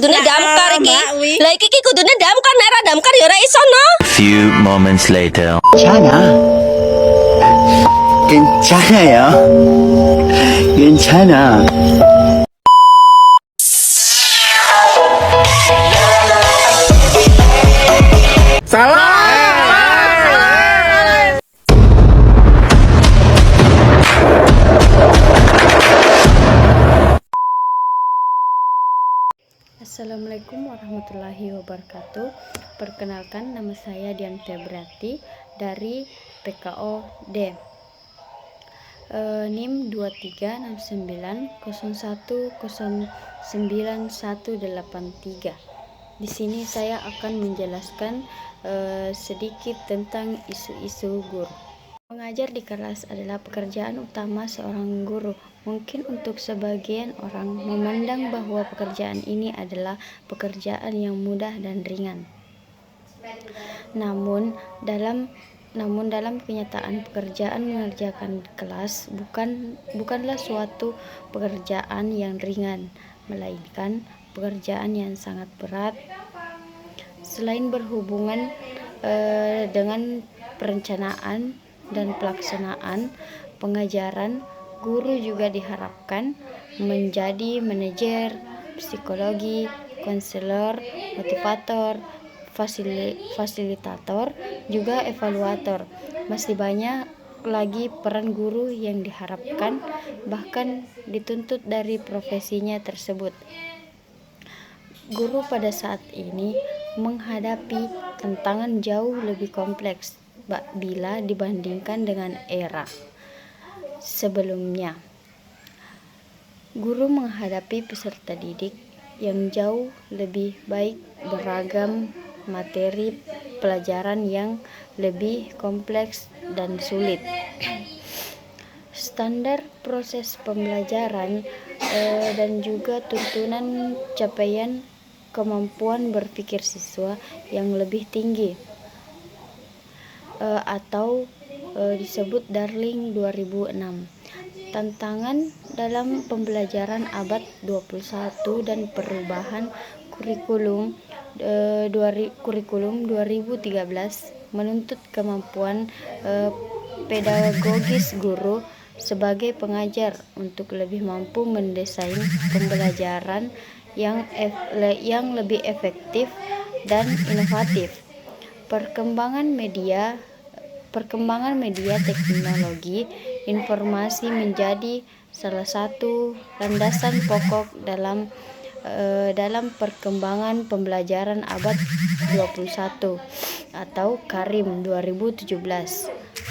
kudune damkar iki. Lah iki kudune damkar, nek ora damkar ya ora iso no. Few moments later. 괜찮아요. 괜찮아. Assalamualaikum warahmatullahi wabarakatuh. Perkenalkan, nama saya Dian Febriati dari PKO D. NIM 236901091183. Di sini saya akan menjelaskan sedikit tentang isu-isu guru. Mengajar di kelas adalah pekerjaan utama seorang guru. Mungkin untuk sebagian orang memandang bahwa pekerjaan ini adalah pekerjaan yang mudah dan ringan. Namun dalam kenyataan pekerjaan mengerjakan kelas bukanlah suatu pekerjaan yang ringan, melainkan pekerjaan yang sangat berat. Selain berhubungan dengan perencanaan dan pelaksanaan pengajaran, guru juga diharapkan menjadi manajer, psikologi, konselor, motivator, fasilitator, juga evaluator. Masih banyak lagi peran guru yang diharapkan, bahkan dituntut dari profesinya tersebut. Guru pada saat ini menghadapi tantangan jauh lebih kompleks bila dibandingkan dengan era sebelumnya. Guru menghadapi peserta didik yang jauh lebih baik, beragam materi pelajaran yang lebih kompleks dan sulit. Standar proses pembelajaran dan juga tuntunan capaian kemampuan berpikir siswa yang lebih tinggi atau disebut Darling 2006. Tantangan dalam pembelajaran abad 21 dan perubahan kurikulum 2013 menuntut kemampuan pedagogis guru sebagai pengajar untuk lebih mampu mendesain pembelajaran yang lebih efektif dan inovatif. Perkembangan media teknologi informasi menjadi salah satu landasan pokok dalam perkembangan pembelajaran abad 21 atau Karim 2017.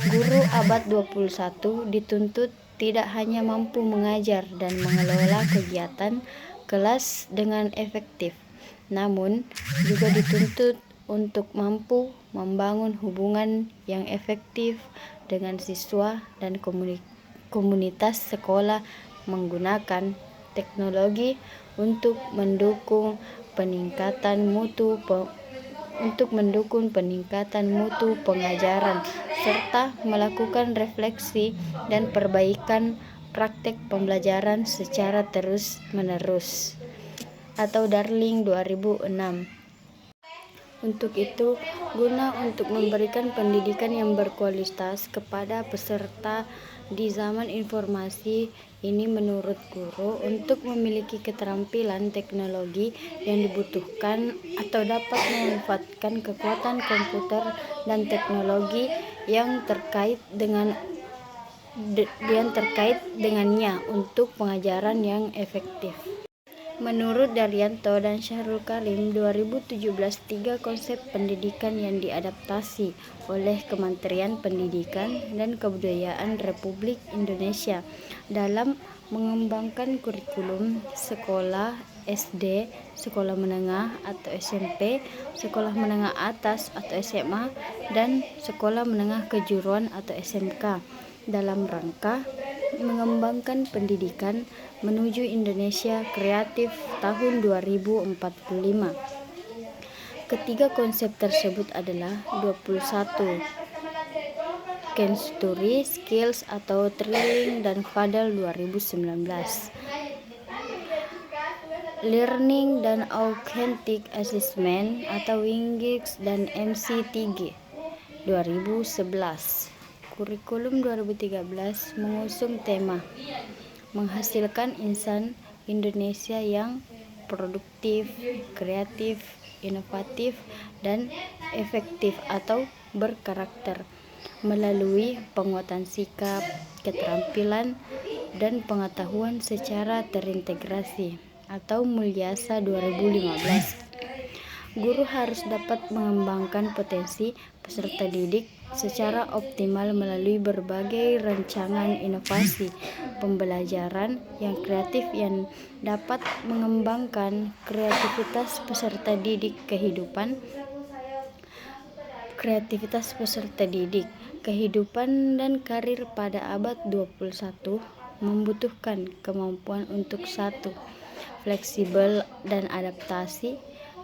Guru abad 21 dituntut tidak hanya mampu mengajar dan mengelola kegiatan kelas dengan efektif, namun juga dituntut untuk mampu membangun hubungan yang efektif dengan siswa dan komunitas sekolah menggunakan teknologi untuk mendukung peningkatan mutu pengajaran serta melakukan refleksi dan perbaikan praktek pembelajaran secara terus-menerus atau Darling 2006. Untuk itu, guna untuk memberikan pendidikan yang berkualitas kepada peserta di zaman informasi ini, menurut guru untuk memiliki keterampilan teknologi yang dibutuhkan atau dapat memanfaatkan kekuatan komputer dan teknologi yang terkait dengannya untuk pengajaran yang efektif. Menurut Daryanto dan Syahrul Karim 2017, 3 konsep pendidikan yang diadaptasi oleh Kementerian Pendidikan dan Kebudayaan Republik Indonesia dalam mengembangkan kurikulum sekolah SD, sekolah menengah atau SMP, sekolah menengah atas atau SMA, dan sekolah menengah kejuruan atau SMK dalam rangka mengembangkan pendidikan menuju Indonesia kreatif tahun 2045. Ketiga konsep tersebut adalah 21 Kensturi, Skills atau Trilling dan Fadal 2019. Learning dan Authentic Assessment atau WINGIX dan MC3 2011. Kurikulum 2013 mengusung tema menghasilkan insan Indonesia yang produktif, kreatif, inovatif, dan efektif atau berkarakter melalui penguatan sikap, keterampilan, dan pengetahuan secara terintegrasi atau Mulyasa 2015. Guru harus dapat mengembangkan potensi peserta didik secara optimal melalui berbagai rancangan inovasi pembelajaran yang kreatif yang dapat mengembangkan kreativitas peserta didik kehidupan dan karir pada abad 21 membutuhkan kemampuan untuk 1. Fleksibel dan adaptasi,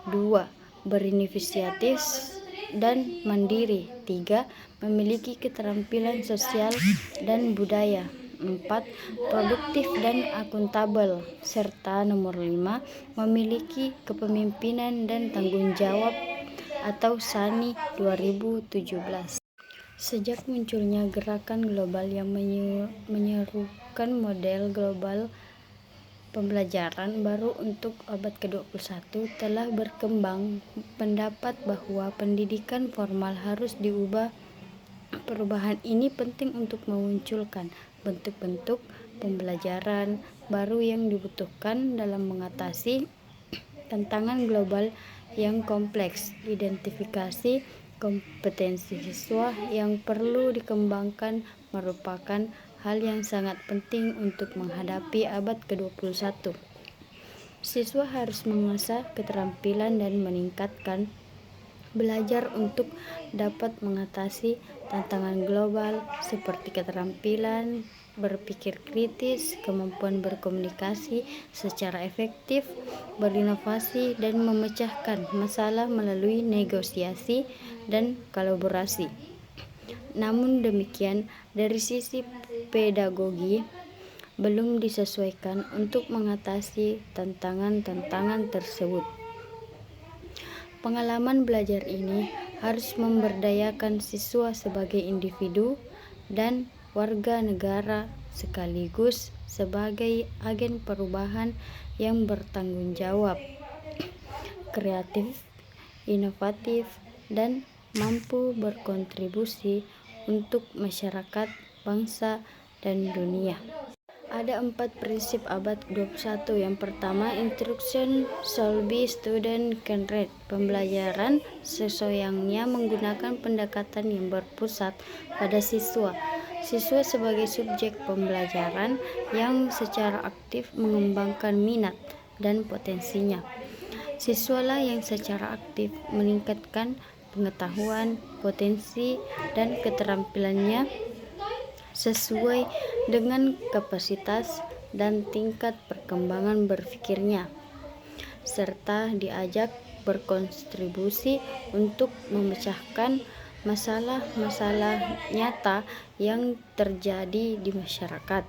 2. Berinisiatif dan mandiri, 3. Memiliki keterampilan sosial dan budaya, 4. Produktif dan akuntabel, serta nomor 5. Memiliki kepemimpinan dan tanggung jawab atau SANI 2017. Sejak munculnya gerakan global yang menyerukan model global pembelajaran baru untuk abad ke-21, telah berkembang pendapat bahwa pendidikan formal harus diubah. Perubahan ini penting untuk memunculkan bentuk-bentuk pembelajaran baru yang dibutuhkan dalam mengatasi tantangan global yang kompleks. Identifikasi kompetensi siswa yang perlu dikembangkan merupakan hal yang sangat penting untuk menghadapi abad ke-21. Siswa harus mengasah keterampilan dan meningkatkan belajar untuk dapat mengatasi tantangan global seperti keterampilan berpikir kritis, kemampuan berkomunikasi secara efektif, berinovasi, dan memecahkan masalah melalui negosiasi dan kolaborasi. Namun demikian, dari sisi pedagogi belum disesuaikan untuk mengatasi tantangan-tantangan tersebut. Pengalaman belajar ini harus memberdayakan siswa sebagai individu dan warga negara sekaligus sebagai agen perubahan yang bertanggung jawab, kreatif, inovatif, dan mampu berkontribusi untuk masyarakat, bangsa, dan dunia. Ada 4 prinsip abad 21. Yang pertama, instruction shall be student-centered. Pembelajaran sesuainya menggunakan pendekatan yang berpusat pada siswa. Siswa sebagai subjek pembelajaran yang secara aktif mengembangkan minat dan potensinya. Siswalah yang secara aktif meningkatkan pengetahuan, potensi, dan keterampilannya sesuai dengan kapasitas dan tingkat perkembangan berpikirnya, serta diajak berkontribusi untuk memecahkan masalah-masalah nyata yang terjadi di masyarakat.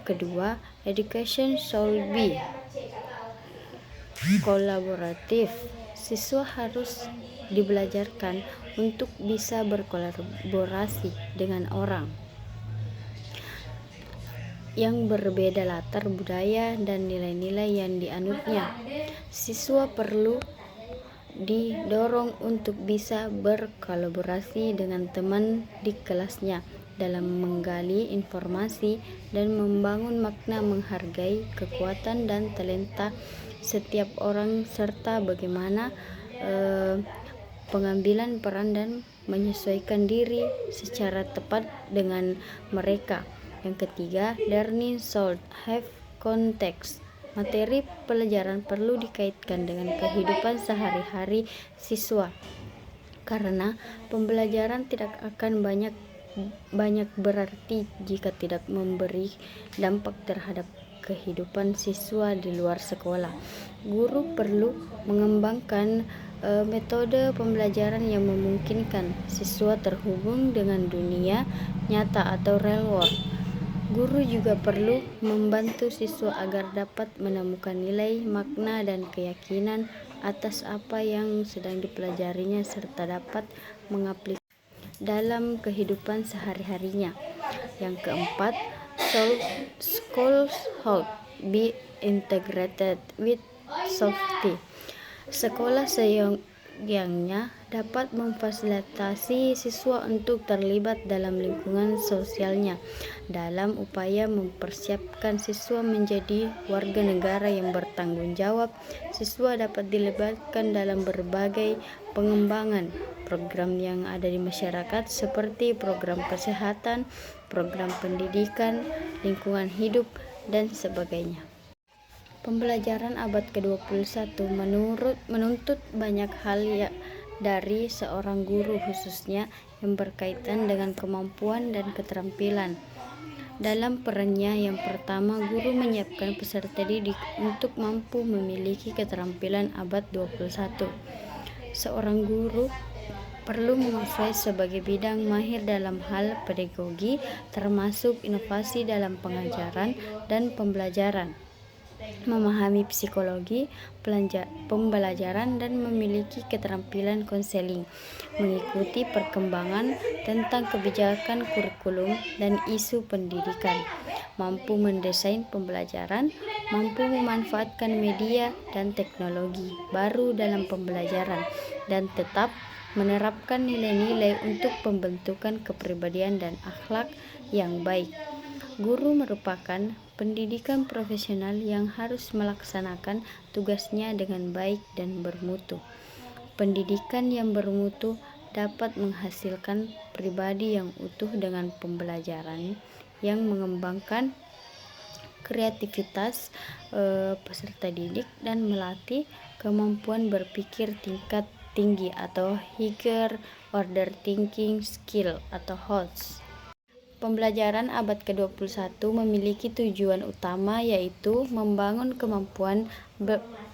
Kedua, education shall be kolaboratif. Siswa harus dibelajarkan untuk bisa berkolaborasi dengan orang yang berbeda latar budaya dan nilai-nilai yang dianutnya. Siswa perlu didorong untuk bisa berkolaborasi dengan teman di kelasnya dalam menggali informasi dan membangun makna, menghargai kekuatan dan talenta setiap orang serta bagaimana pengambilan peran dan menyesuaikan diri secara tepat dengan mereka. Yang ketiga, learning should have context. Materi pelajaran perlu dikaitkan dengan kehidupan sehari-hari siswa, karena pembelajaran tidak akan banyak berarti jika tidak memberi dampak terhadap kehidupan siswa di luar sekolah. Guru perlu mengembangkan metode pembelajaran yang memungkinkan siswa terhubung dengan dunia nyata atau real world. Guru juga perlu membantu siswa agar dapat menemukan nilai, makna, dan keyakinan atas apa yang sedang dipelajarinya serta dapat mengaplikasikan dalam kehidupan sehari-harinya. Yang keempat, schools should be integrated with society. Sekolah seyogyanya dapat memfasilitasi siswa untuk terlibat dalam lingkungan sosialnya. Dalam upaya mempersiapkan siswa menjadi warga negara yang bertanggung jawab, siswa dapat dilibatkan dalam berbagai pengembangan program yang ada di masyarakat seperti program kesehatan, program pendidikan, lingkungan hidup, dan sebagainya. Pembelajaran abad ke-21 menuntut banyak hal dari seorang guru, khususnya yang berkaitan dengan kemampuan dan keterampilan. Dalam perannya yang pertama, guru menyiapkan peserta didik untuk mampu memiliki keterampilan abad 21. Seorang guru perlu menguasai sebagai bidang mahir dalam hal pedagogi, termasuk inovasi dalam pengajaran dan pembelajaran, memahami psikologi pembelajaran, dan memiliki keterampilan konseling, mengikuti perkembangan tentang kebijakan kurikulum dan isu pendidikan, mampu mendesain pembelajaran, mampu memanfaatkan media dan teknologi baru dalam pembelajaran, dan tetap menerapkan nilai-nilai untuk pembentukan kepribadian dan akhlak yang baik. Guru merupakan pendidikan profesional yang harus melaksanakan tugasnya dengan baik dan bermutu. Pendidikan yang bermutu dapat menghasilkan pribadi yang utuh dengan pembelajaran yang mengembangkan kreativitas peserta didik dan melatih kemampuan berpikir tingkat tinggi atau higher order thinking skill atau HOTS. Pembelajaran abad ke-21 memiliki tujuan utama, yaitu membangun kemampuan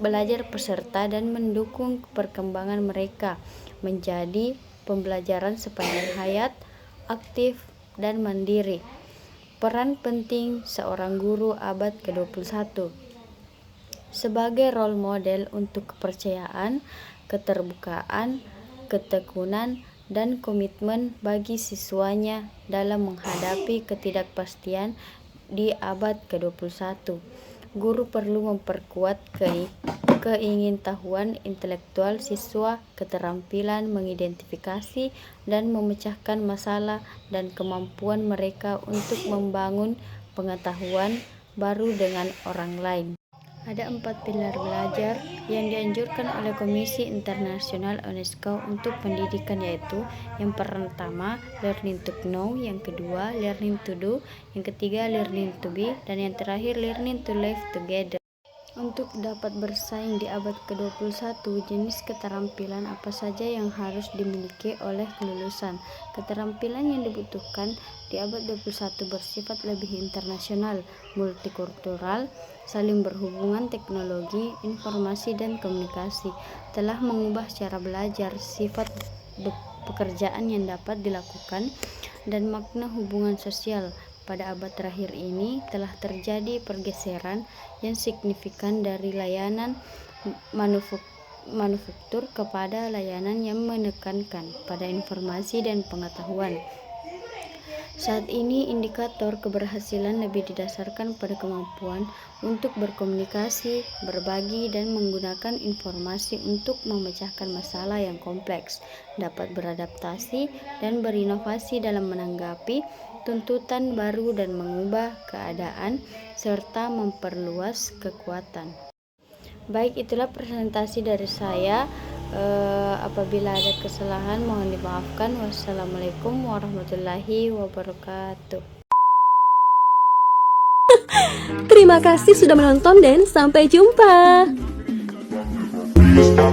belajar peserta dan mendukung perkembangan mereka menjadi pembelajaran sepanjang hayat, aktif, dan mandiri. Peran penting seorang guru abad ke-21 sebagai role model untuk kepercayaan, keterbukaan, ketekunan, dan komitmen bagi siswanya dalam menghadapi ketidakpastian di abad ke-21. Guru perlu memperkuat keingintahuan intelektual siswa, keterampilan mengidentifikasi dan memecahkan masalah, dan kemampuan mereka untuk membangun pengetahuan baru dengan orang lain. Ada 4 pilar belajar yang dianjurkan oleh Komisi Internasional UNESCO untuk pendidikan, yaitu yang pertama, learning to know, yang kedua, learning to do, yang ketiga, learning to be, dan yang terakhir, learning to live together. Untuk dapat bersaing di abad ke-21, jenis keterampilan apa saja yang harus dimiliki oleh kelulusan? Keterampilan yang dibutuhkan di abad 21 bersifat lebih internasional, multikultural, saling berhubungan, teknologi, informasi, dan komunikasi telah mengubah cara belajar, sifat pekerjaan yang dapat dilakukan, dan makna hubungan sosial. Pada abad terakhir ini telah terjadi pergeseran yang signifikan dari layanan manufaktur kepada layanan yang menekankan pada informasi dan pengetahuan. Saat ini indikator keberhasilan lebih didasarkan pada kemampuan untuk berkomunikasi, berbagi, dan menggunakan informasi untuk memecahkan masalah yang kompleks, dapat beradaptasi dan berinovasi dalam menanggapi tuntutan baru dan mengubah keadaan, serta memperluas kekuatan. Baik, itulah presentasi dari saya. Apabila ada kesalahan mohon dimaafkan. Wassalamualaikum warahmatullahi wabarakatuh. Terima kasih sudah menonton dan sampai jumpa. Bisa